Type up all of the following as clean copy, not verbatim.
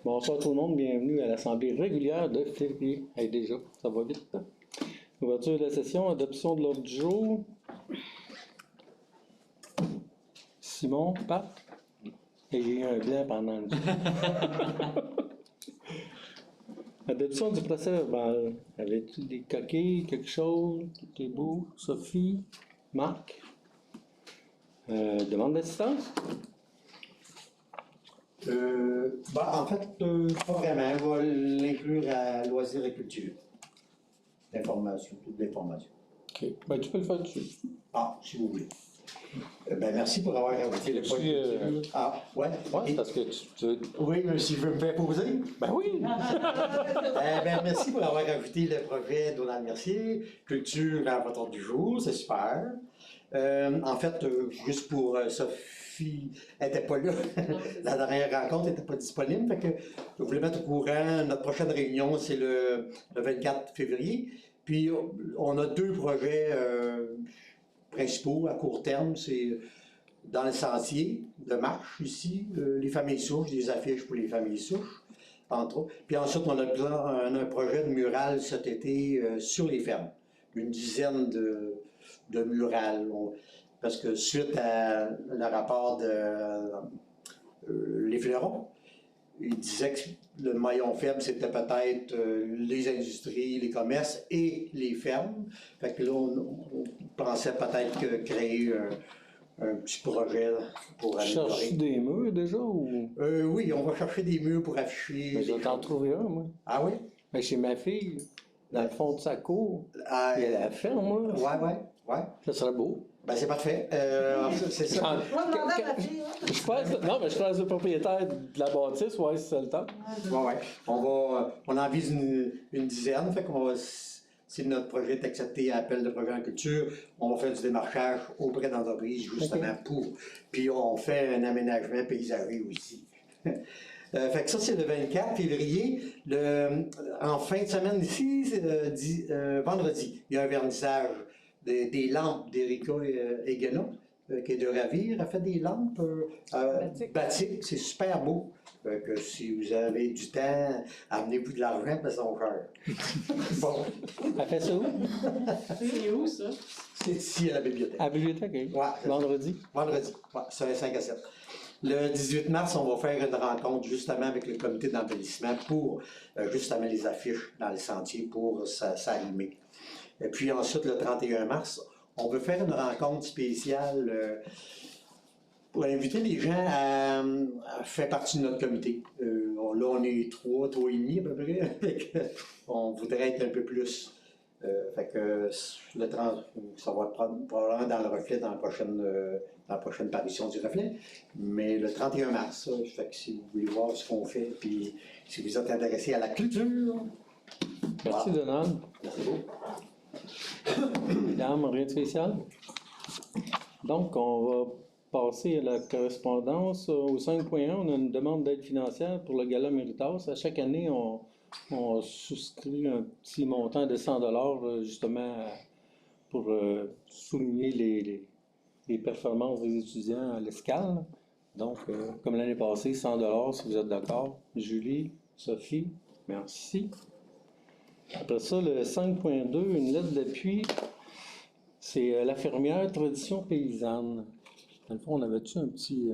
Bonsoir tout le monde, bienvenue à l'Assemblée régulière de février. Hey, déjà, ça va vite. Ouverture de la session, adoption de l'ordre du jour. Simon, Pat. Et j'ai eu un blanc pendant le jour. Adoption du procès verbal. Avais-tu des coquilles, quelque chose? Tout est beau. Sophie, Marc. Demande d'assistance? En fait, pas vraiment. On va l'inclure à loisirs et culture. L'information, toute l'information. OK. Ben, tu peux le faire dessus. Ah, si vous voulez. Merci pour avoir invité le point. Ah, ouais. Ouais, c'est parce que tu... Oui, mais si je veux me faire poser. Ben oui! Merci pour avoir ajouté le projet Donald Mercier, culture à votre ordre du jour, c'est super. En fait, juste pour Sophie, elle n'était pas là. La dernière rencontre n'était pas disponible. Fait que je voulais mettre au courant, notre prochaine réunion, c'est le 24 février. Puis, on a deux projets principaux à court terme. C'est dans le sentier de marche ici, les familles souches, des affiches pour les familles souches, entre autres. Puis ensuite, on a un projet de mural cet été sur les fermes. Une dizaine de murales. Parce que suite à le rapport de les fleurons, il disait que le maillon faible, c'était peut-être les industries, les commerces et les fermes. Fait que là, on pensait peut-être créer un petit projet pour améliorer. Cherches des murs déjà ou. Oui, on va chercher des murs pour afficher. Mais je vais t'en trouver un, moi. Ah oui? Mais chez ma fille, dans le fond de sa cour, il y a la ferme, moi. Ouais. Ça serait beau. Ben, c'est parfait. C'est ça. Je pense, non, mais je pense le propriétaire de la bâtisse, ouais, si c'est le temps. Ouais. On en vise une dizaine, fait qu'on va. Si notre projet est accepté à appel de projet en culture, on va faire du démarchage auprès d'entreprises justement pour. Puis on fait un aménagement paysager aussi. Fait que ça, c'est le 24 février. En fin de semaine ici, c'est vendredi, il y a un vernissage des lampes d'Erika Eguena, qui est de Ravir. Elle fait des lampes batiques. C'est super beau. Que si vous avez du temps, amenez-vous de l'argent, parce qu'on chère. Bon. Elle fait ça où? C'est où, ça? C'est ici à la bibliothèque. À la bibliothèque, oui. Ouais. Vendredi. Vendredi, ouais, c'est 5 à 7. Le 18 mars, on va faire une rencontre justement avec le comité d'embellissement pour justement les affiches dans les sentiers pour s'arrimer. Et puis ensuite, le 31 mars, on veut faire une rencontre spéciale pour inviter les gens à faire partie de notre comité. Là, on est trois et demi à peu près. On voudrait être un peu plus. Fait que le 30, ça va être probablement dans le reflet, dans la prochaine parution du reflet. Mais le 31 mars, fait que si vous voulez voir ce qu'on fait, puis si vous êtes intéressé à la culture. Merci, voilà. Donald. Merci beaucoup. Mesdames, rien de spécial? Donc, on va passer à la correspondance. Au 5.1, on a une demande d'aide financière pour le Gala Méritas. À chaque année, on souscrit un petit montant de 100 justement pour souligner les performances des étudiants à l'Escale. Donc, comme l'année passée, 100 si vous êtes d'accord. Julie, Sophie, merci. Après ça, le 5.2, une lettre d'appui, c'est la fermière tradition paysanne. Dans le fond, on avait-tu un petit...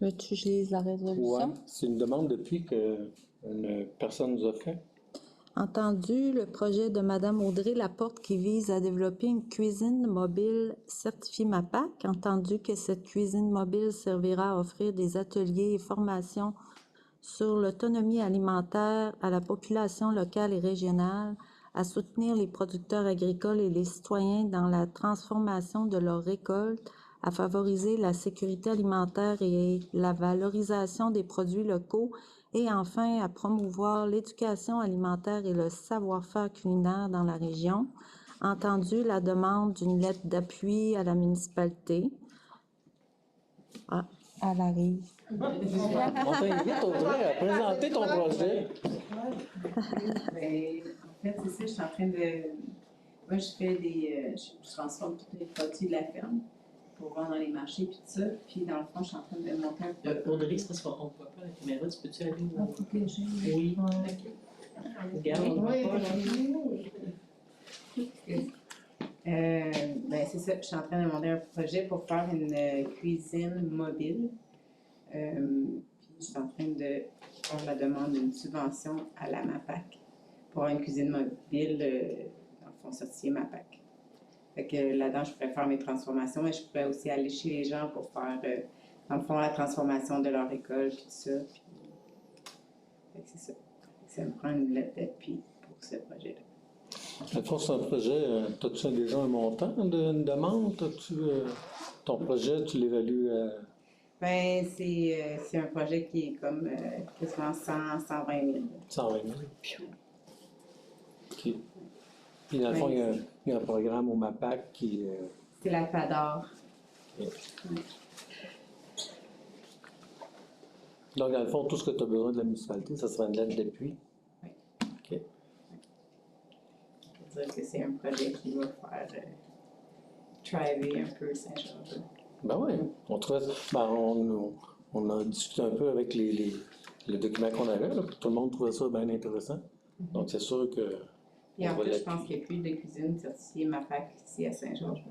Veux-tu que je lise la résolution? Oui, c'est une demande depuis qu'une personne nous a fait. Entendu, le projet de Mme Audrey Laporte qui vise à développer une cuisine mobile certifiée MAPAC. Entendu que cette cuisine mobile servira à offrir des ateliers et formations sur l'autonomie alimentaire à la population locale et régionale, à soutenir les producteurs agricoles et les citoyens dans la transformation de leurs récoltes, à favoriser la sécurité alimentaire et la valorisation des produits locaux et enfin à promouvoir l'éducation alimentaire et le savoir-faire culinaire dans la région. Entendu la demande d'une lettre d'appui à la municipalité. Ah, elle arrive. On t'invite, Audrey, à présenter ton projet. En fait, c'est ça, je suis en train de... Moi, je transforme tous les produits de la ferme pour voir dans les marchés, puis tout ça. Puis dans le fond, je suis en train de monter un Audrey, c'est parce qu'on ne voit pas la caméra, tu peux-tu aller Ah, où? faut que j'ai- Oui. Regarde, on Oui, voit pas, là. Ben c'est ça, je suis en train de monter un projet pour faire une cuisine mobile. Puis je suis en train de faire la demande d'une subvention à la MAPAC pour avoir une cuisine mobile, dans le fond, sorcier MAPAC. Fait que là-dedans, je pourrais faire mes transformations, mais je pourrais aussi aller chez les gens pour faire, dans le fond, la transformation de leur école, puis tout ça. Puis... Fait que c'est ça. Ça me prend une lettre d'appui pour ce projet-là. À force d'un projet, as-tu déjà un montant d'une demande? Ton projet, tu l'évalues à Ben, c'est un projet qui est comme quasiment 120 000. 120 000? OK. Puis dans le fond, il y a un programme au MAPAC qui... C'est la FADOR. Donc, dans le fond, tout ce que tu as besoin de la municipalité, ça sera une lettre d'appui? Oui. OK. Je veux dire que c'est un projet qui va faire thriver un peu Saint-Georges. Ben oui, on trouvait, on a discuté un peu avec le document qu'on avait, là, puis tout le monde trouvait ça bien intéressant. Donc c'est sûr que... Et en on va plus, je l'appuyer. pense qu'il n'y a plus de cuisine certifiée MAPAC ici à Saint-Georges.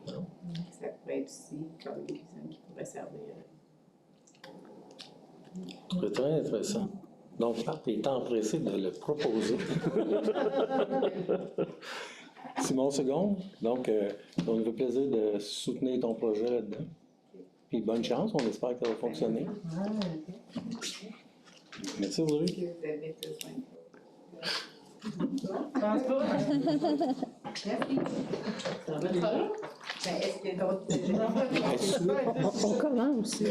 Non. Ça pourrait être aussi comme une cuisine qui pourrait servir. C'est très intéressant. Donc, Marc est empressé de le proposer. Simon Seconde, donc, on nous fait plaisir de soutenir ton projet là-dedans. Puis bonne chance, on espère que ça va fonctionner. Merci Audrey. Est-ce que vous avez besoin? Je pense pas. Merci. Ça va déjà? Ben, est-ce qu'il y a d'autres? On commence.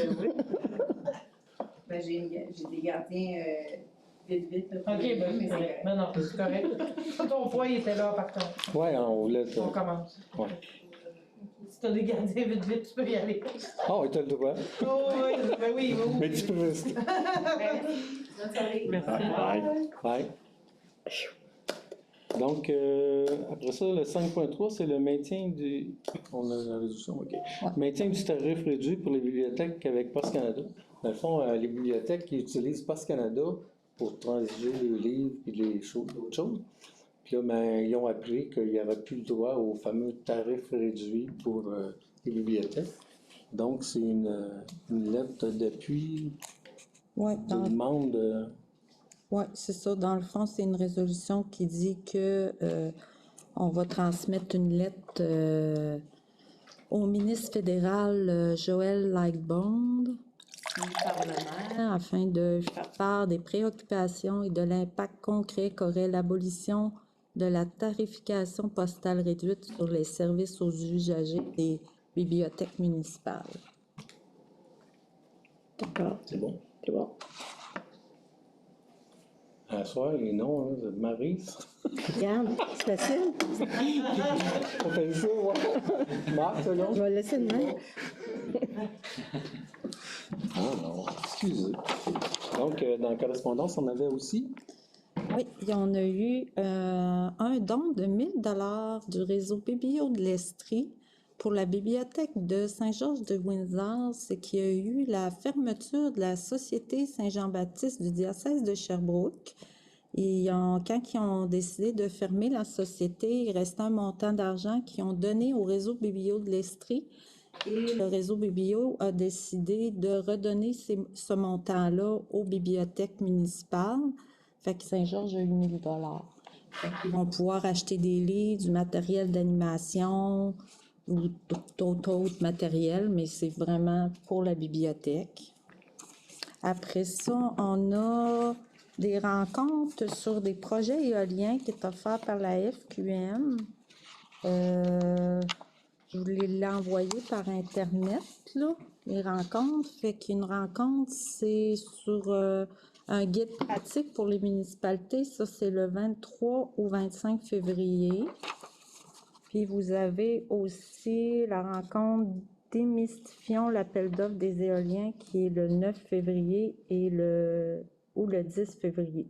Ben, j'ai des gardiens vite. là, Ok, ben c'est mais correct. Non, non, c'est correct. Ton poids, il était là, par contre. Ouais, on voulait. On commence. Ouais. Si t'as des gardiens vite, tu peux y aller. Ah, oui, t'as le droit. Oh, oui, ben oui, oui. Mais tu peux rester. Bonne soirée. Merci. Ouais. Donc, après ça, le 5.3, c'est le maintien du... On a la résolution, OK. Maintien du tarif réduit pour les bibliothèques avec Post Canada. Dans le fond, les bibliothèques qui utilisent Post Canada pour transiger les livres et les choses, d'autres choses. Puis là, ben, ils ont appris qu'il n'y avait plus le droit au fameux tarif réduit pour les bibliothèques. Donc, c'est une lettre d'appui, Ouais, de demande... ouais, c'est ça. Dans le fond, c'est une résolution qui dit que on va transmettre une lettre au ministre fédéral Joël Lightbond afin de faire part des préoccupations et de l'impact concret qu'aurait l'abolition de la tarification postale réduite sur les services aux usagers des bibliothèques municipales. D'accord, C'est bon. c'est bon. À soir, les noms, hein, de Maryse. Regarde, c'est facile. On fait ça, ouais. Marc, c'est long. Je vais le laisser de même. Ah non, excusez. Donc, dans la correspondance, on avait aussi. Oui, il y en a eu un don de 1 000 $ du réseau Biblio de l'Estrie pour la bibliothèque de Saint-Georges de Windsor. C'est qu'il y a eu la fermeture de la Société Saint-Jean-Baptiste du diocèse de Sherbrooke. Et quand ils ont décidé de fermer la société, il restait un montant d'argent qu'ils ont donné au réseau Biblio de l'Estrie. Et le réseau Biblio a décidé de redonner ce montant-là aux bibliothèques municipales. Fait que Saint-Georges a eu 1 000 $. Fait qu'ils vont pouvoir acheter des livres, du matériel d'animation ou d'autres matériels, mais c'est vraiment pour la bibliothèque. Après ça, on a des rencontres sur des projets éoliens qui est offert par la FQM. Je voulais l'envoyer par Internet, là, les rencontres. Fait qu'une rencontre, c'est sur un guide pratique pour les municipalités. Ça, c'est le 23 au 25 février. Puis vous avez aussi la rencontre Démystifions l'appel d'offres des éoliens qui est le 9 février ou le 10 février.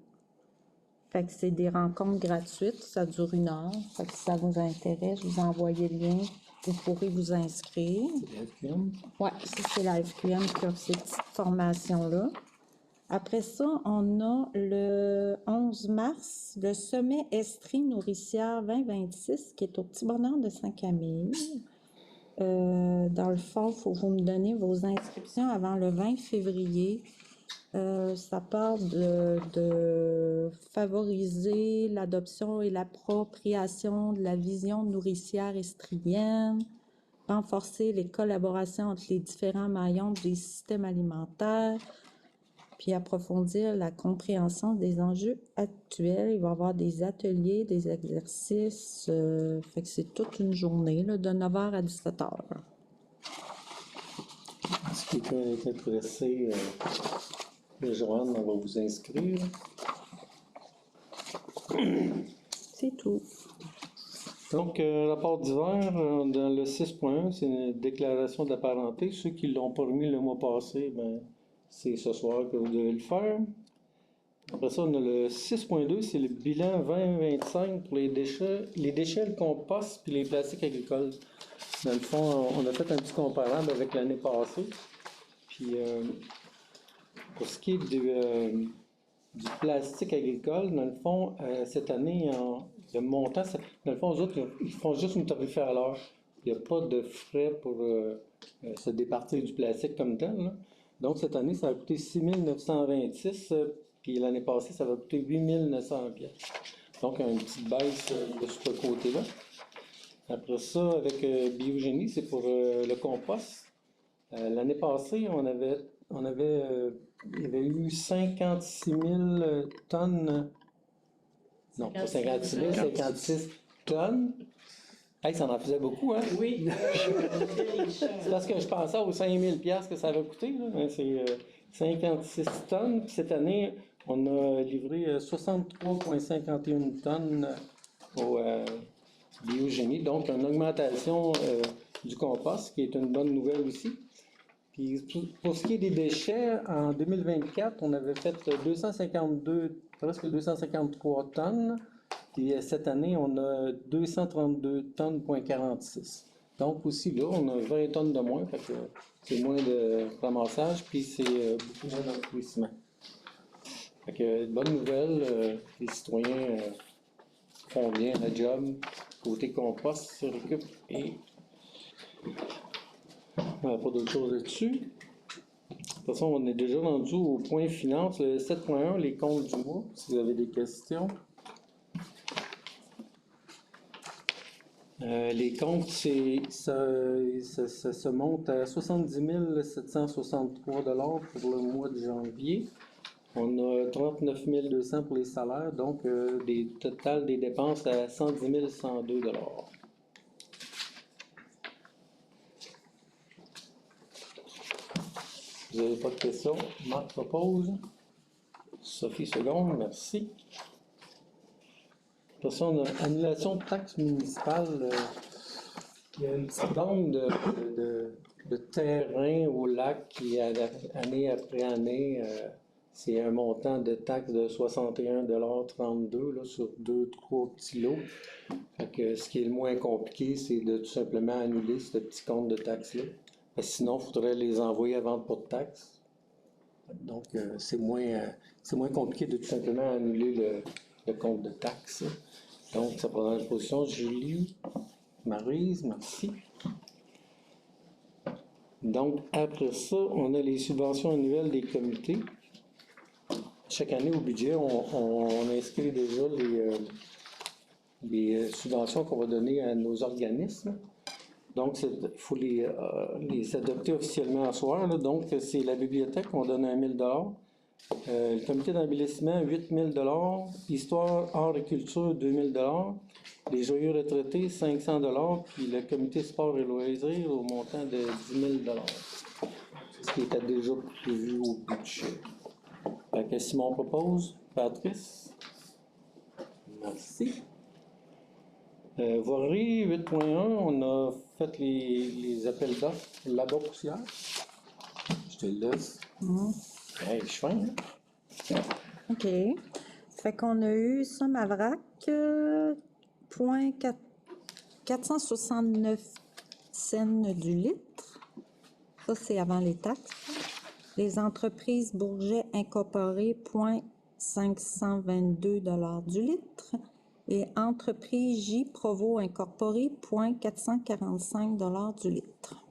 Fait que c'est des rencontres gratuites, ça dure 1 heure. Fait que si ça vous intéresse, je vous envoie le lien vous pourrez vous inscrire. C'est la FQM. Oui, ça, c'est la FQM qui offre ces petites formations-là. Après ça, on a le 11 mars, le sommet Estrie nourricière 2026 qui est au Petit Bonheur de Saint-Camille. Dans le fond, il faut que vous me donner vos inscriptions avant le 20 février. Ça parle de favoriser l'adoption et l'appropriation de la vision nourricière estrienne, renforcer les collaborations entre les différents maillons des systèmes alimentaires, puis approfondir la compréhension des enjeux actuels. Il va y avoir des ateliers, des exercices, fait que c'est toute une journée, là, de 9h à 17h. Si quelqu'un est intéressé, Joanne, on va vous inscrire. C'est tout. Donc, rapport d'hiver, dans le 6.1, c'est une déclaration de la parenté. Ceux qui ne l'ont pas remis le mois passé, ben, c'est ce soir que vous devez le faire. Après ça, on a le 6.2, c'est le bilan 2025 pour les déchets, le compost puis les plastiques agricoles. Dans le fond, on a fait un petit comparable avec l'année passée. Puis, pour ce qui est du plastique agricole, dans le fond, cette année, le montant, dans le fond, eux autres, ils font juste une tarifaire à l'heure. Il n'y a pas de frais pour se départir du plastique comme tel, là. Donc, cette année, ça a coûté 6 926, puis l'année passée, ça va coûter 8 900 $. Donc, une petite baisse de ce côté-là. Après ça, avec Biogénie, c'est pour le compost. L'année passée, il y avait eu 56 000 tonnes, non, pas 56 000, 56 tonnes. Hey, ça en faisait beaucoup, hein? Oui. C'est parce que je pensais aux 5 000 $ que ça avait coûté, là. C'est 56 tonnes. Puis cette année, on a livré 63,51 tonnes au Biogénie. Donc, une augmentation du compost, qui est une bonne nouvelle aussi. Puis pour ce qui est des déchets, en 2024, on avait fait presque 253 tonnes. Puis cette année, on a 232 tonnes, 46. Donc aussi là, on a 20 tonnes de moins, fait que c'est moins de ramassage, puis c'est beaucoup moins d'enfouissement. Fait que bonne nouvelle, les citoyens font bien le job. Côté compost, se récup et pas d'autre chose là-dessus. De toute façon, on est déjà rendu au point finance, le 7.1, les comptes du mois, si vous avez des questions. Les comptes, ça se monte à 70 763 $ pour le mois de janvier. On a 39 200 pour les salaires, donc des total des dépenses à 110 102 $. Vous n'avez pas de questions? Marc propose. Sophie seconde, merci. De toute façon, on a annulation de taxes municipales. Il y a une petite bande de terrain au lac qui, année après année, c'est un montant de taxes de 61,32 $ sur 2-3 petits lots. Fait que ce qui est le moins compliqué, c'est de tout simplement annuler ce petit compte de taxes-là. Sinon, il faudrait les envoyer à vente pour taxes. Donc, c'est moins compliqué de tout simplement annuler le compte de taxes. Donc, ça prend la position. Julie, Maryse, merci. Donc, après ça, on a les subventions annuelles des comités. Chaque année, au budget, on inscrit déjà les subventions qu'on va donner à nos organismes. Donc, il faut les adopter officiellement à soir. Là. Donc, c'est la bibliothèque, on donne 1 000 $. Le comité d'embellissement, 8 000 $. Histoire, art et culture, 2 000 $. Les joyeux retraités, 500 $. Puis le comité sport et loisirs, au montant de 10 000 $. Ce qui était déjà prévu au budget. Fait que Simon propose. Patrice. Merci. Voirie 8.1, on a fait les appels d'offres là-bas poussière. Je te le laisse. Hey, je suis fin, hein? OK. Fait qu'on a eu somme à vrac, point 469 cents du litre. Ça, c'est avant les taxes. Les entreprises Bourget incorporées, 0,522 du litre. Et entreprise J Provo incorporée, 0,445 du litre.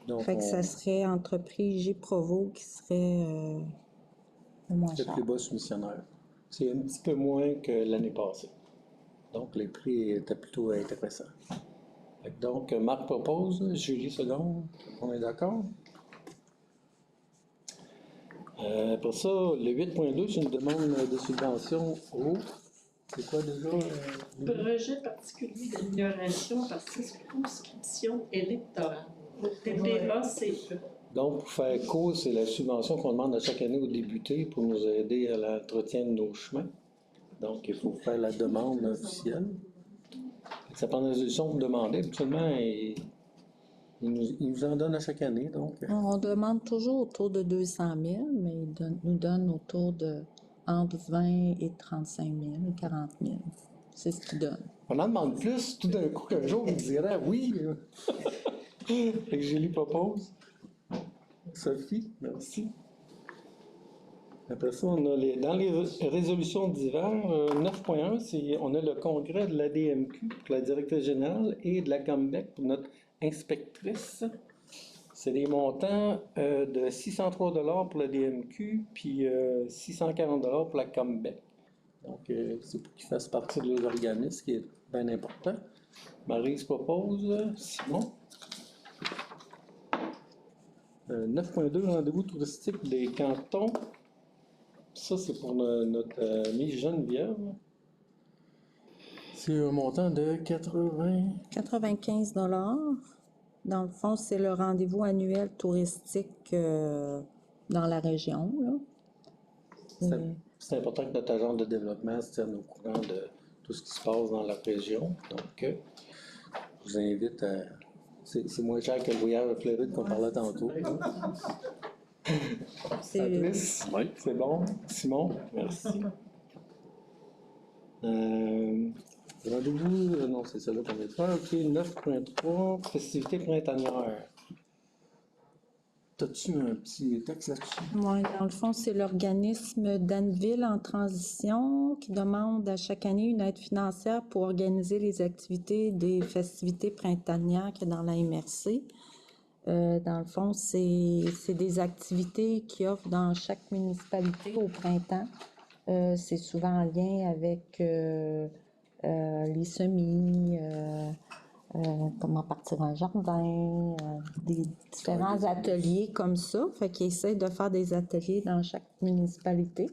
Donc, Fait que ça serait entreprise J Provo qui serait le moins le cher. plus bas soumissionnaire. C'est un petit peu moins que l'année passée. Donc, les prix étaient plutôt intéressants. Fait que donc, Marc propose, Julie seconde. On est d'accord? Après ça, le 8.2, c'est une demande de subvention au... C'est quoi déjà? Julie? Projet particulier d'amélioration par circonscription électorale. TPACE. Donc, pour faire court, c'est la subvention qu'on demande à chaque année aux députés pour nous aider à l'entretien de nos chemins. Donc, il faut faire la demande officielle. Ça prend une résolution pour demander. Habituellement, il nous en donne à chaque année. Donc, On demande toujours autour de 200 000, mais ils nous donnent autour de entre 20 et 35 000, 40 000. C'est ce qu'ils donnent. on en demande plus tout d'un coup qu'un jour, on dirait oui. Fait que Julie propose. Sophie, merci. Après ça, on a dans les résolutions d'hiver, 9.1, on a le congrès de l'ADMQ pour la directrice générale et de la CAMBEC pour notre inspectrice. C'est des montants de 603 $ pour la DMQ, puis 640 $ pour la CAMBEC. Donc, c'est pour qu'ils fassent partie de leurs organismes, ce qui est bien important. Marie se propose. Simon. 9.2, rendez-vous touristique des cantons. Ça, c'est pour notre amie Geneviève. C'est un montant de 95 $. Dans le fond, c'est le rendez-vous annuel touristique dans la région, là. C'est important que notre agent de développement se tienne au courant de tout ce qui se passe dans la région. Donc, je vous invite à... C'est moins cher que le voyage à Floride qu'on parlait tantôt. Patrice, oui, c'est bon. Simon, merci. Rendez-vous, non, c'est ça là qu'on vient de faire. OK, 9.3, festivités printanières. T'as-tu un petit texte là-dessus? Oui, dans le fond, c'est l'organisme d'Anneville en transition qui demande à chaque année une aide financière pour organiser les activités des festivités printanières qui est dans la MRC. Dans le fond, c'est des activités qu'ils offrent dans chaque municipalité au printemps. C'est souvent en lien avec les semis, comment partir un jardin, des différents ateliers comme ça. Fait qu'ils essaient de faire des ateliers dans chaque municipalité.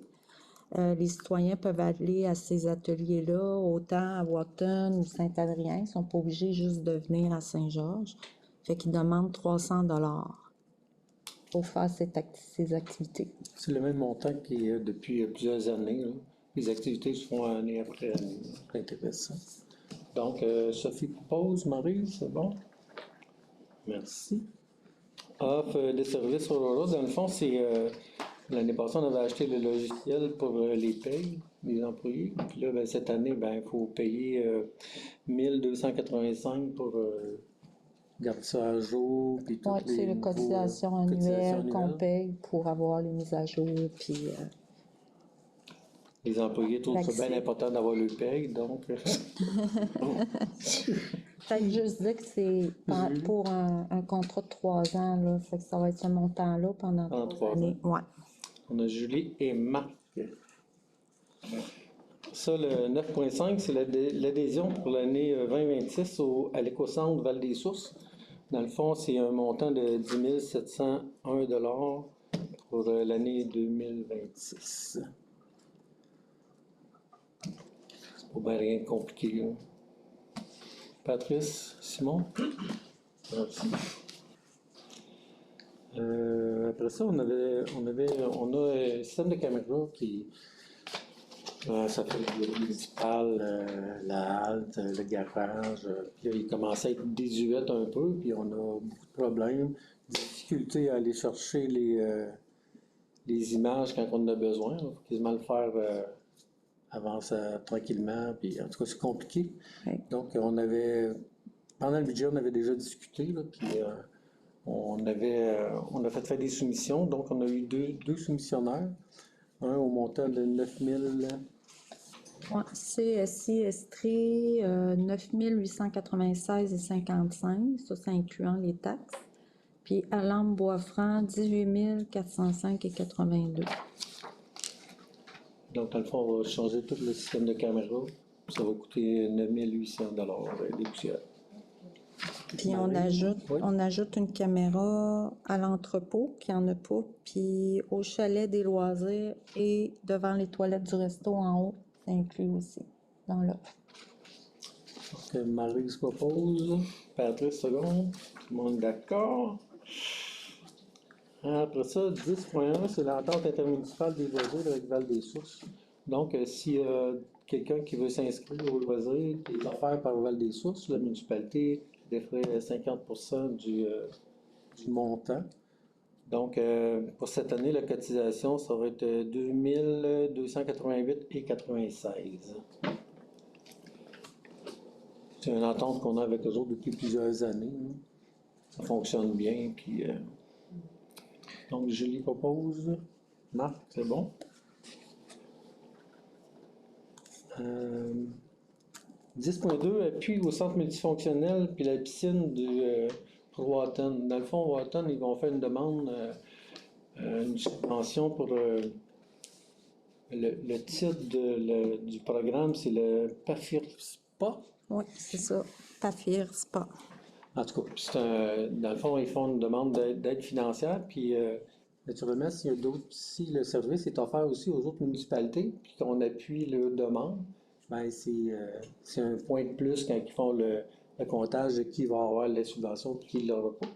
Les citoyens peuvent aller à ces ateliers-là, autant à Wotton ou Saint-Adrien. Ils ne sont pas obligés juste de venir à Saint-Georges. Fait qu'ils demandent 300 $ pour faire ces activités. C'est le même montant qui est depuis plusieurs années, là. Les activités se font année après année. C'est intéressant. Donc, Sophie propose, Marie, c'est bon? Merci. Offre des services Aurora, dans le fond, c'est l'année passée, on avait acheté le logiciel pour les payes des employés. Puis là, cette année, il faut payer 1285 pour garder ça à jour. Puis Oui, c'est les cotisations annuelles qu'on paye pour avoir les mises à jour. Puis, les employés trouvent ça bien important d'avoir le paye, donc. Fait que juste dire que c'est pour un contrat de 3 ans, là. Fait que ça va être ce montant-là pendant 3 années. Ouais. On a Julie et Marc. Ça, le 9.5, c'est l'adhésion pour l'année 2026 à l'éco-centre Val-des-Sources. Dans le fond, c'est un montant de 10 701 $ pour l'année 2026. C'est pas bien rien de compliqué, là. Patrice, Simon? Merci. Après ça, on a un système de caméra qui... ça fait le municipal, la halte, le garage. Puis là, il commençait à être désuet un peu, puis on a beaucoup de problèmes, difficulté à aller chercher les images quand on en a besoin. Il faut quasiment le faire avance tranquillement, puis en tout cas, c'est compliqué. Ouais. Donc, on avait pendant le budget, on avait déjà discuté, là, puis on a fait faire des soumissions. Donc, on a eu deux soumissionnaires. Un au montant de 9 000. Ouais, CSI Estrie, 9 896,55, ça incluant les taxes. Puis Alambre Boisfranc, 18 405,82. Donc, dans le fond, on va changer tout le système de caméra. Ça va coûter 9 800 des poussières. Puis Oui. on ajoute une caméra à l'entrepôt, qu'il n'y en a pas, puis au chalet des loisirs et devant les toilettes du resto en haut, c'est inclus aussi dans l'offre. Donc, Marie se propose. Patrice, seconde. Tout le monde est d'accord. Après ça, 10.1, c'est l'entente intermunicipale des loisirs avec Val-des-Sources. Donc, s'il y a quelqu'un qui veut s'inscrire au loisir qui est offert par Val-des-Sources, la municipalité défrait 50% du montant. Donc, pour cette année, la cotisation, ça va être 2 288,96. C'est une entente qu'on a avec eux autres depuis plusieurs années. Hein. Ça fonctionne bien. Puis, donc, Julie propose. Marc, c'est bon. 10.2, appui au centre multifonctionnel puis la piscine pour Wharton. Dans le fond, Wharton, ils vont faire une demande, une subvention pour le titre du programme, c'est le PAFIR Spa. Oui, c'est ça. Pafir Spa. En tout cas, dans le fond, ils font une demande d'aide financière, puis naturellement, s'il y a d'autres, si le service est offert aussi aux autres municipalités, puis qu'on appuie leur demande, ben c'est un point de plus quand ils font le comptage de qui va avoir la subvention et qui ne l'aura pas.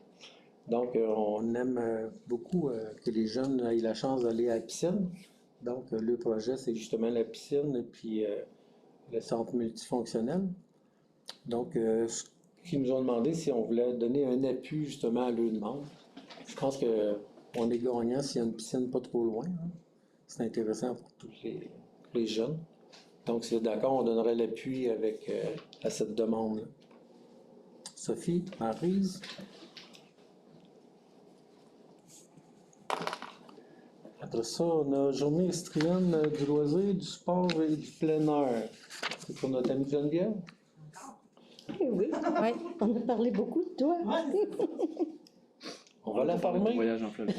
Donc, on aime beaucoup que les jeunes aient la chance d'aller à la piscine. Donc, le projet, c'est justement la piscine et puis le centre multifonctionnel. Donc, ce qu'ils nous ont demandé, c'est si on voulait donner un appui justement à leur demande. Je pense qu'on est gagnant s'il y a une piscine pas trop loin. Hein. C'est intéressant pour tous les jeunes. Donc, si vous êtes d'accord, on donnerait l'appui à cette demande-là. Sophie, Maryse. Après ça, on a journée estrienne du loisir, du sport et du plein air. C'est pour notre amie Geneviève. Eh oui, Oui. on a parlé beaucoup de toi. On va la former. Voyage en Floride.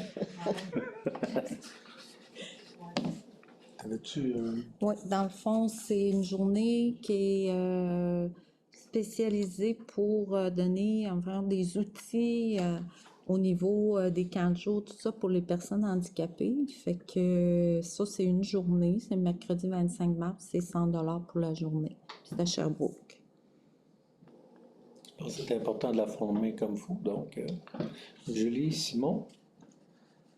Avais-tu Oui, dans le fond, c'est une journée qui est spécialisée pour donner enfin, des outils au niveau des camps de jour, tout ça pour les personnes handicapées. Fait que ça, c'est une journée. C'est le mercredi 25 mars. C'est 100 $ pour la journée. C'est à Sherbrooke. Je pense que c'est important de la former comme il faut. Donc, Julie, Simon.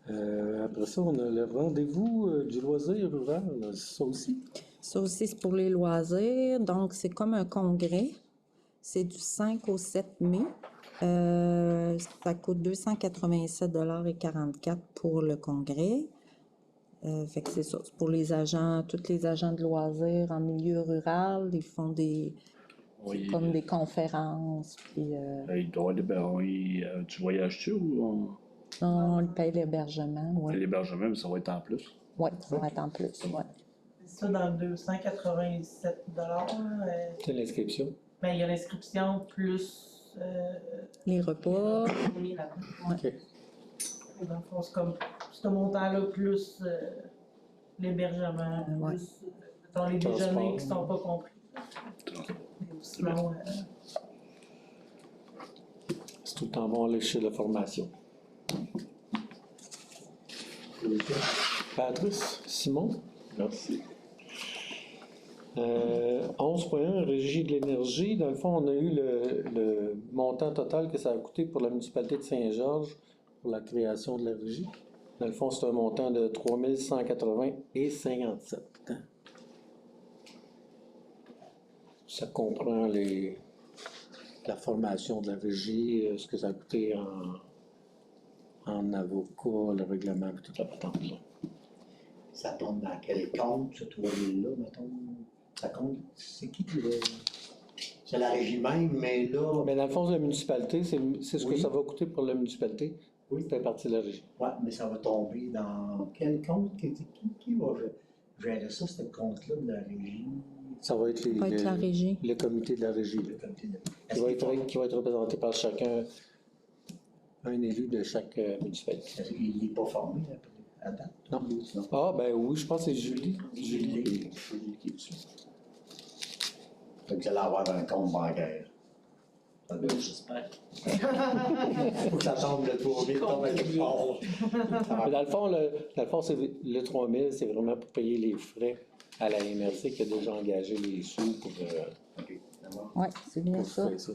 Après ça, on a le rendez-vous du loisir rural, ça aussi. Ça aussi, c'est pour les loisirs. Donc, c'est comme un congrès. C'est du 5 au 7 mai. Ça coûte 287,44 $ pour le congrès. Fait que c'est ça. C'est pour les agents, tous les agents de loisirs en milieu rural. Ils font Oui. comme des conférences. Puis, Il doit y avoir tu voyages-tu ou on paye l'hébergement. Oui, l'hébergement, mais ça va être en plus? ouais, ça va être en plus. Ouais. C'est ça dans le 287 $. C'est l'inscription. Ben, il y a l'inscription plus. Les repas. fourni là-dedans. OK. Dans le fond, c'est comme ce montant-là plus l'hébergement, Ouais. plus dans les Transport. déjeuners qui ne sont pas compris. Sinon, C'est tout le temps bon aller chez la formation. Patrice, Simon. Merci. 11.1, Régie de l'énergie. Dans le fond, on a eu le montant total que ça a coûté pour la municipalité de Saint-Georges pour la création de la régie. Dans le fond, c'est un montant de 3180,57. Ça comprend la formation de la régie, ce que ça a coûté en avocat, le règlement et toute la patente. Là. Ça tombe dans quel compte, ce 3000-là, mettons? Ça compte, c'est qui le... c'est la régie même, mais là, Mais dans le fond, la municipalité, c'est ce que Oui. ça va coûter pour la municipalité. Oui. C'est partie de la régie. ouais, mais ça va tomber dans quel compte? Qui va gérer ça, ce compte-là de la régie? Ça va être, Ça va être la régie. le comité de la régie, Le comité de- qui va être représenté par chacun, un élu de chaque municipalité. Il n'est pas formé à date? Non. Ah, ben oui, je pense que c'est Julie. Julie qui est dessus. Fait que vous allez avoir un compte bancaire. J'espère. Faut que ça tombe le tour vite, tombe à quelque part. Mais dans le fond, le 3000, c'est vraiment pour payer les frais à la MRC qui a déjà engagé les sous pour OK, d'accord. Oui, c'est bien ça. faire ça.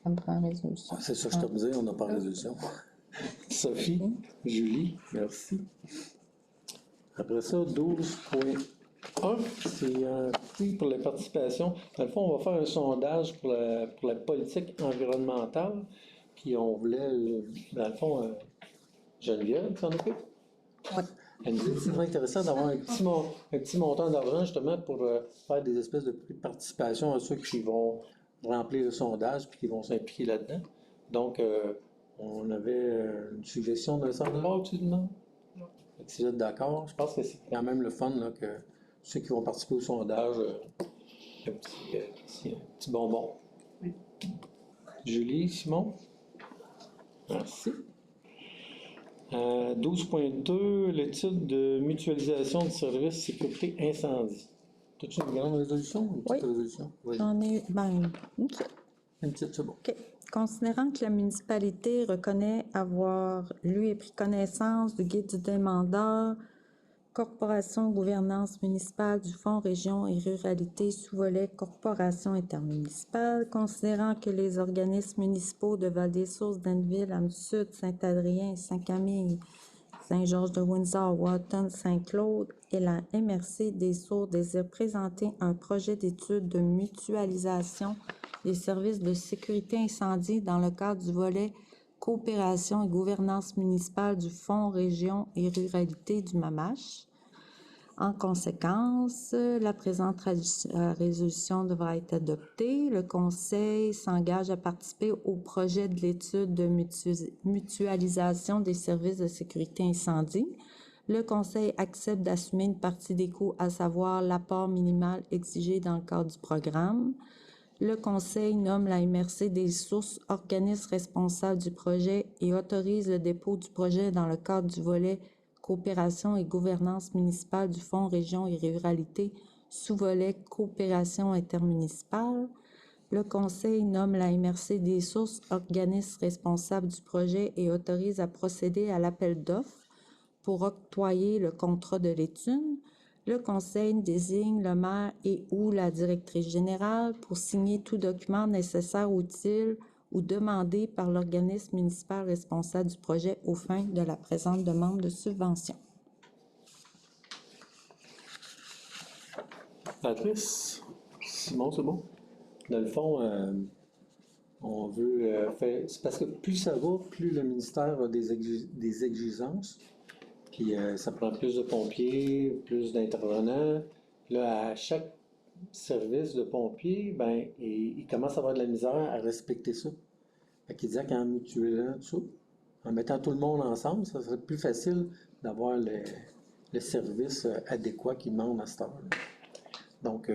Ça me prend résolution. C'est ça que je te disais, on n'a pas de résolution. Sophie, Julie, merci. Après ça, 12.1, c'est un prix pour la participation. Dans le fond, on va faire un sondage pour la politique environnementale. Puis on voulait, dans le fond, Geneviève s'en occupe. Oui. Elle nous dit que c'est vraiment intéressant d'avoir un petit montant d'argent justement pour faire des espèces de prix de participation à ceux qui vont remplir le sondage puis qui vont s'impliquer là-dedans. Donc, on avait une suggestion de 100 $, tu demandes? Fait que si vous êtes d'accord, je pense que c'est quand même le fun là, que ceux qui vont participer au sondage, un petit bonbon. Oui. Julie, Simon? Merci. 12.2, l'étude de mutualisation de services sécurité incendie. As-tu une grande résolution ou une petite Oui. résolution? Vas-y. J'en ai une petite. Une petite, c'est bon. OK. Considérant que la municipalité reconnaît avoir lu et pris connaissance du guide du demandeur, Corporation gouvernance municipale du Fonds région et ruralité sous-volet Corporation intermunicipale, considérant que les organismes municipaux de Val-des-Sources, d'Anneville, Âme-Sud, Saint-Adrien, Saint-Camille, Saint-Georges-de-Windsor, Walton, Saint-Claude et la MRC des Sourds désirent présenter un projet d'étude de mutualisation des services de sécurité incendie dans le cadre du volet Coopération et gouvernance municipale du Fonds région et ruralité du MAMACH. En conséquence, la présente résolution devra être adoptée. Le Conseil s'engage à participer au projet de l'étude de mutualisation des services de sécurité incendie. Le Conseil accepte d'assumer une partie des coûts, à savoir l'apport minimal exigé dans le cadre du programme. Le Conseil nomme la MRC des Sources organisme responsable du projet et autorise le dépôt du projet dans le cadre du volet Coopération et gouvernance municipale du Fonds région et ruralité, sous-volet Coopération intermunicipale. Le Conseil nomme la MRC des Sources organisme responsable du projet et autorise à procéder à l'appel d'offres pour octroyer le contrat de l'étude. Le Conseil désigne le maire et ou la directrice générale pour signer tout document nécessaire ou utile ou demandé par l'organisme municipal responsable du projet aux fins de la présente demande de subvention. Patrice? Simon, c'est bon? Dans le fond, on veut faire... C'est parce que plus ça va, plus le ministère a des exigences. Puis ça prend plus de pompiers, plus d'intervenants. Puis là, à chaque service de pompiers, ben, il commence à avoir de la misère à respecter ça. Fait qu'il disait qu'en mutualisant tout ça, en mettant tout le monde ensemble, ça serait plus facile d'avoir le service adéquat qu'ils demandent à cette heure. Donc,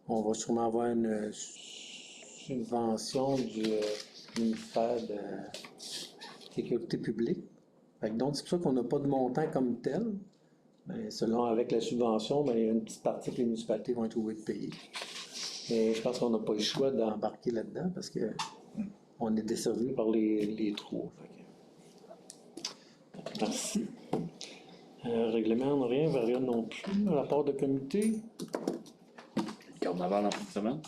on va sûrement avoir une subvention du ministère de la Sécurité publique. Fait que donc, c'est pour ça qu'on n'a pas de montant comme tel. Mais selon, avec la subvention, ben, il y a une petite partie que les municipalités vont être obligées de payer. Mais je pense qu'on n'a pas le choix d'embarquer là-dedans parce que on est desservi par les trous. Merci. Règlement, on n'a rien, variable non plus. Rapport de comité. Carnaval en fin de semaine.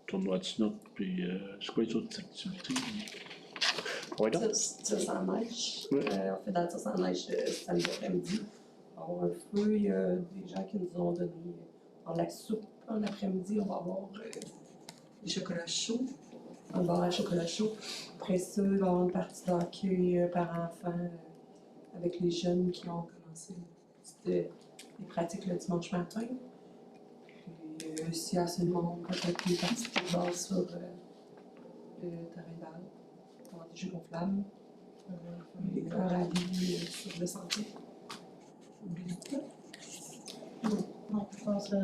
Tournoi de snook, puis c'est quoi les autres activités? Ouais, donc. Tir sans neige. Oui. On fait dans le tir sans neige samedi après-midi. On va avoir un feu, il y a des gens qui nous ont donné la soupe en après-midi. On va avoir des chocolats chauds. On va avoir un chocolat chaud. Après ça, il va y avoir une partie d'accueil par enfants avec les jeunes qui ont commencé. C'était pratiques le dimanche matin. Puis s'il y a assez de monde, peut-être des parties de base sur le terrain balle, pour des jeux gonflables. Des corps à vie sur le sentier. Oublie ça. Non, je pense que.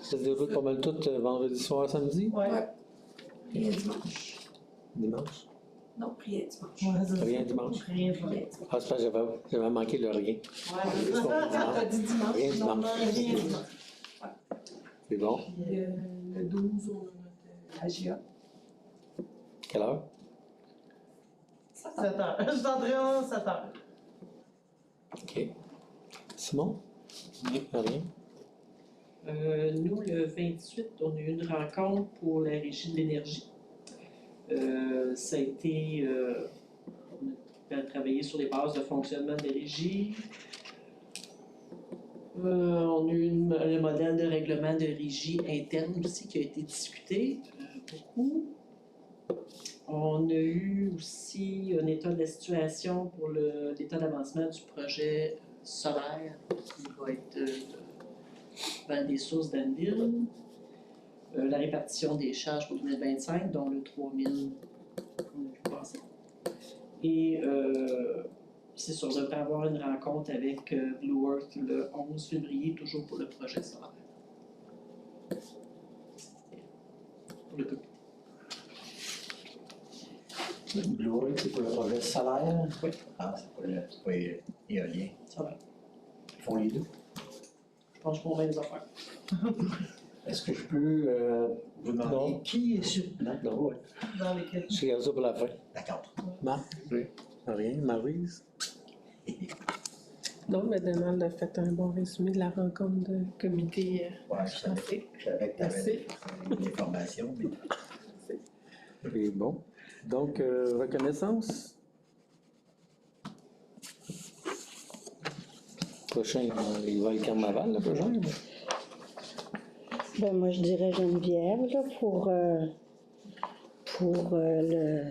Ça se déroule pas mal tout vendredi soir, samedi, Ouais. Rien dimanche. dimanche. Non, rien dimanche. Ouais, c'est Rien ça. dimanche. Rien Rien dimanche. dimanche. Ah, c'est parce que j'avais manqué le rien. T'as dit dimanche? Rien Non, non, dimanche. rien dimanche. C'est bon. Puis le 12, on a notre AGA. Quelle heure? 7h. Je suis entrée à 7h. OK. Simon? Rien? Nous, le 28, on a eu une rencontre pour la régie de l'énergie. Ça a été, on a travaillé sur les bases de fonctionnement de la régie. On a eu le modèle de règlement de régie interne aussi qui a été discuté beaucoup. On a eu aussi un état de la situation pour l'état d'avancement du projet solaire qui va être Val des Sources d'Anneville. La répartition des charges pour 2025, dont le 3000 qu'on a pu passer. Et c'est sûr, on devrait avoir une rencontre avec Blue Earth le 11 février, toujours pour le projet solaire. Pour le comité. Blue Earth, c'est pour le projet solaire? Oui. Ah, c'est pas éolien. Solaire. Ils font les deux. Je pense qu'on va les affaires. Est-ce que je peux vous demander Non. qui est sur... Non, ouais. Dans lesquels. Je garde ça pour la fin. D'accord. Marc? Oui. Rien? Maryse? Non, mais Donald a fait un bon résumé de la rencontre de comité. Ouais, je savais que tu avais l'information, mais... Et bon. Donc, reconnaissance. Prochain, il va le carnaval, le prochain. Ben, moi, je dirais Geneviève, là, pour le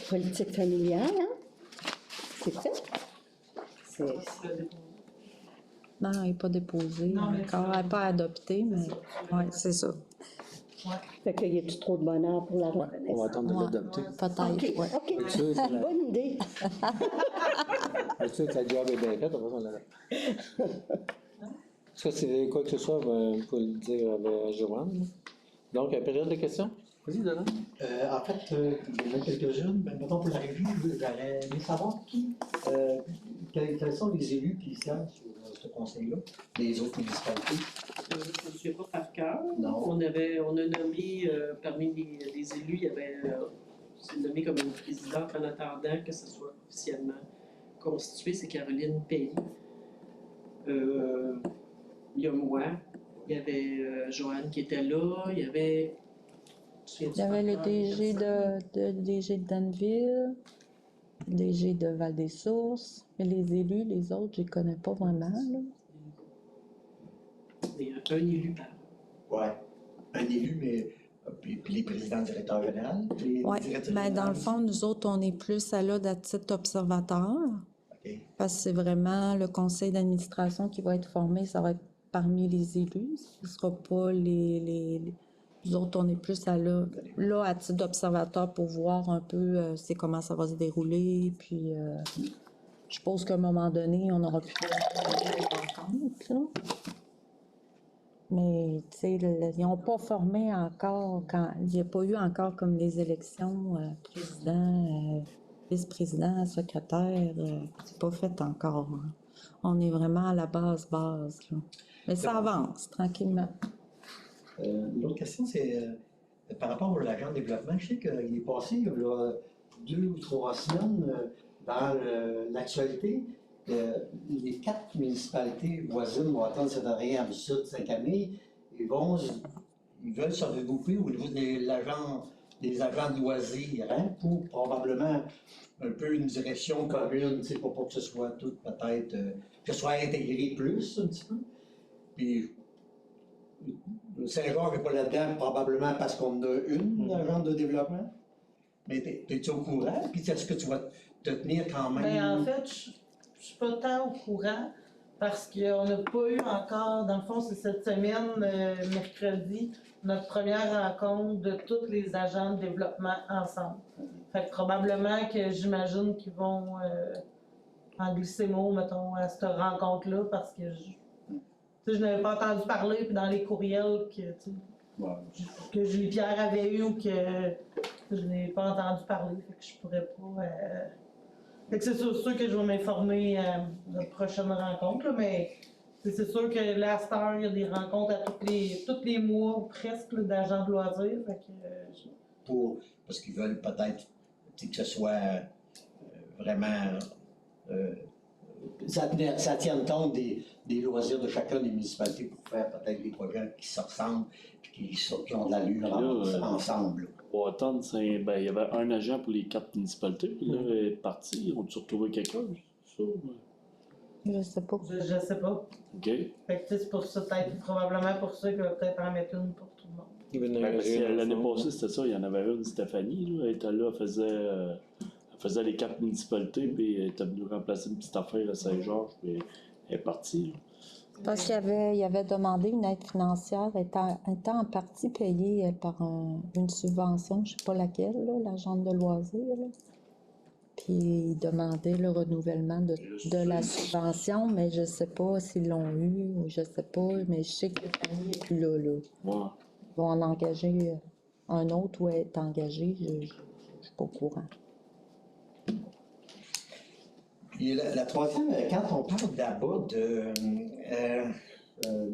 politique familiale, hein? C'est ça? C'est... Non, elle n'est pas déposée Non, mais encore. Elle n'est pas adoptée, mais oui, c'est ça. Fait qu'il y a trop de bonheur pour la On va reconnaissance. attendre de Ouais. l'adopter. Peut-être, oui. OK, Être sûr que la- bonne idée. être sûr que la job est bien faite, on va s'en l'adopter. Ça, c'est quoi que ce soit, ben, vous pouvez le dire à Joanne. là. Donc, période de questions? Vas-y, Donald. En fait, il y en a quelques-unes. Mais mettons pour la régie, j'aurais aimé savoir quels sont les élus qui siègent sur ce conseil-là, des autres municipalités. Je ne me souviens pas par cœur. Non. On a nommé, parmi les élus, il y avait, c'est nommé comme une présidente en attendant que ce soit officiellement constitué, c'est Caroline Pays. Il y a moi, il y avait Joanne qui était là, il y avait... Il y avait le DG de Danville, le DG de Val-des-Sources, mais les élus, les autres, je ne les connais pas vraiment. Là. Mais un élu par... Ouais. Un élu, mais. Puis les présidents directeurs généraux. Oui, mais dans le fond, nous autres, on est plus à là à titre observateur, OK. parce que c'est vraiment le conseil d'administration qui va être formé, ça va être parmi les élus, ce ne sera pas Nous autres, on est plus là à titre d'observateur pour voir un peu c'est comment ça va se dérouler, puis je suppose qu'à un moment donné, on aura pu faire des rencontres, là. Mais, tu sais, ils n'ont pas formé encore, il n'y a pas eu encore comme les élections, président, vice-président, secrétaire, c'est pas fait encore. Hein. On est vraiment à la base, là. Mais ça avance, tranquillement. L'autre question, c'est par rapport à l'agent de développement. Je sais qu'il est passé il y a 2 ou 3 semaines dans l'actualité. Les 4 municipalités voisines vont attendre cette année à Sud 5 années. Ils veulent se regrouper au niveau des agents de loisirs, hein, pour probablement un peu une direction commune, tu sais, pour que ce soit tout peut-être, que ce soit intégré plus un petit peu. Puis Saint-Georges n'est pas là-dedans, probablement parce qu'on a une agente de développement. Mais es-tu au courant? Puis est-ce que tu vas te tenir quand même? Ben, en fait, je suis pas tant au courant parce qu'on n'a pas eu encore, dans le fond, c'est cette semaine, mercredi, notre première rencontre de tous les agents de développement ensemble. Fait que probablement que j'imagine qu'ils vont en glisser mot, mettons, à cette rencontre-là parce que je n'avais pas entendu parler, puis dans les courriels que, que Julie Pierre avait eu ou que je n'ai pas entendu parler, fait que je pourrais pas. Fait que c'est sûr que je vais m'informer à notre prochaine rencontre, là, mais c'est sûr que là, à cette heure, il y a des rencontres à tous les mois ou presque là, d'agents de loisirs. Fait que, Parce qu'ils veulent peut-être que ce soit vraiment. Ça tienne compte des loisirs de chacun des municipalités pour faire peut-être des projets qui se ressemblent et qui ont de l'allure ensemble. Pour automne, il y avait un agent pour les 4 municipalités, puis là, il est parti. On a-tu retrouvé quelqu'un? Ça, Je sais pas. je sais pas. OK. Fait que c'est pour ça, peut-être, probablement pour ça qu'il va peut-être en mettre une pour tout le monde. Il venait Parce agir que l'année ensemble. passée, c'était ça, il y en avait une, Stéphanie, là, elle était là, elle faisait les 4 municipalités, puis elle était venue remplacer une petite affaire à Saint-Georges, puis elle est partie. Là. Parce qu'il avait demandé une aide financière étant en partie payée par une subvention, je ne sais pas laquelle, là, l'agent de loisirs. Là. Puis il demandait le renouvellement de la subvention, mais je ne sais pas s'ils l'ont eu ou je ne sais pas, mais je sais que Fanny n'est plus là. Ouais. Ils vont en engager un autre ou être engagé, je ne suis pas au courant. Puis la troisième, quand on parle d'abat de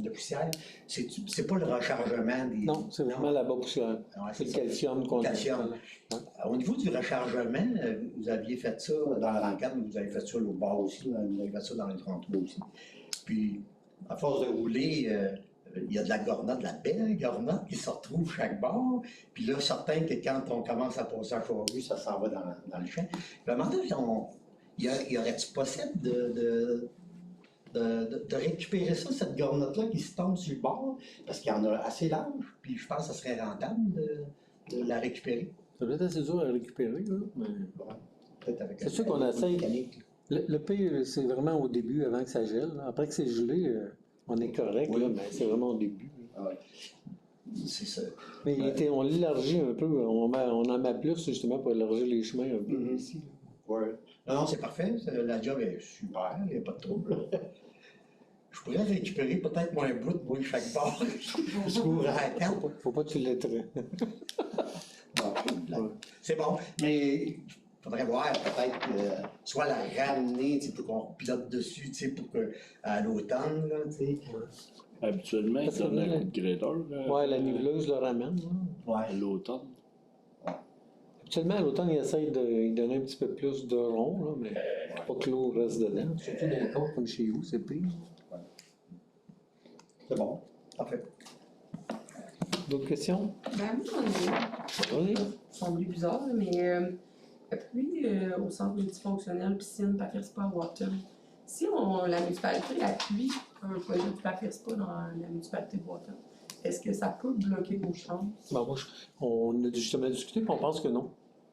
poussière, c'est pas le rechargement des. Non, c'est vraiment la poussière. Ouais, C'est le ça. calcium qu'on a. Calcium. Au niveau du rechargement, vous aviez fait ça dans la rencontre, mais vous avez fait ça au bord aussi, vous avez fait ça dans les 33 aussi. Puis, à force de rouler, il y a de la gornotte, de la belle gornotte qui se retrouve chaque bord. Puis là, certain que quand on commence à passer à Charrue, ça s'en va dans le champ. Le mandat, y aurait-il possible de récupérer ça, cette gornotte-là qui se tombe sur le bord, parce qu'il y en a assez large, puis je pense que ça serait rentable de la récupérer. Ça doit être assez dur à récupérer, là. Mais... Peut-être avec C'est sûr qu'on essaye. mécanique. Le pire, c'est vraiment au début, avant que ça gèle. Là. Après que c'est gelé, on est correct, Oui. là, mais c'est vraiment au début. Ah ouais. C'est ça. Mais on l'élargit un peu, on en met plus justement pour élargir les chemins un peu ici. Ouais. Non, c'est parfait. La job est super, il n'y a pas de trouble. Je pourrais récupérer peut-être moins bout de moi chaque bord. Je cours à la carte. Faut pas que tu l'aitres. Non, c'est bon, mais il faudrait voir peut-être soit la ramener pour qu'on pilote dessus pour que, à l'automne. Là, Habituellement, ils donnent un coup de grader. Ouais, la niveleuse le ramène. Là. À l'automne. Actuellement, à l'automne, il essaye de donner un petit peu plus de rond, là, mais pas que l'eau reste dedans. Surtout dans les côtes comme chez vous, c'est pire. C'est bon, parfait. D'autres questions? Ben, j'en ai Oui. Ça semble bizarre, mais appui au centre multifonctionnel piscine Papier Spa Water. Si la municipalité appuie un projet du Papier Spa dans la municipalité de Water, est-ce que ça peut bloquer vos chances? Ben, moi, on a justement discuté, puis on pense que non.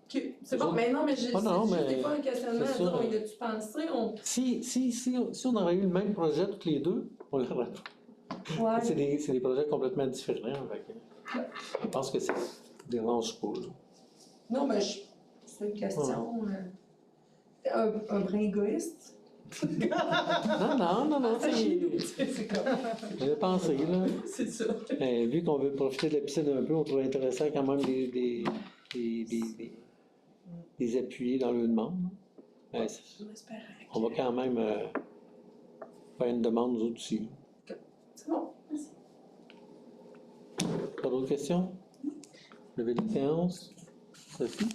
Ok, c'est bon, mais non, mais Ah non, c'est mais juste des fois un questionnement, c'est ça. on y a-tu pensé? Si on aurait eu le même projet toutes les deux, on l'aurait pas. Ouais. C'est des projets complètement différents. Fait que, je pense que ça ne dérange pas. Là. Non, mais c'est une question. Un brin égoïste. Non, C'est comme. j'avais pensé, là. C'est ça. Ben, vu qu'on veut profiter de la piscine un peu, on trouve intéressant quand même des appuyer dans le demande. Ben, on va quand même faire une demande nous autres aussi. C'est bon, merci. Pas d'autres questions? Levez la séance. Sophie?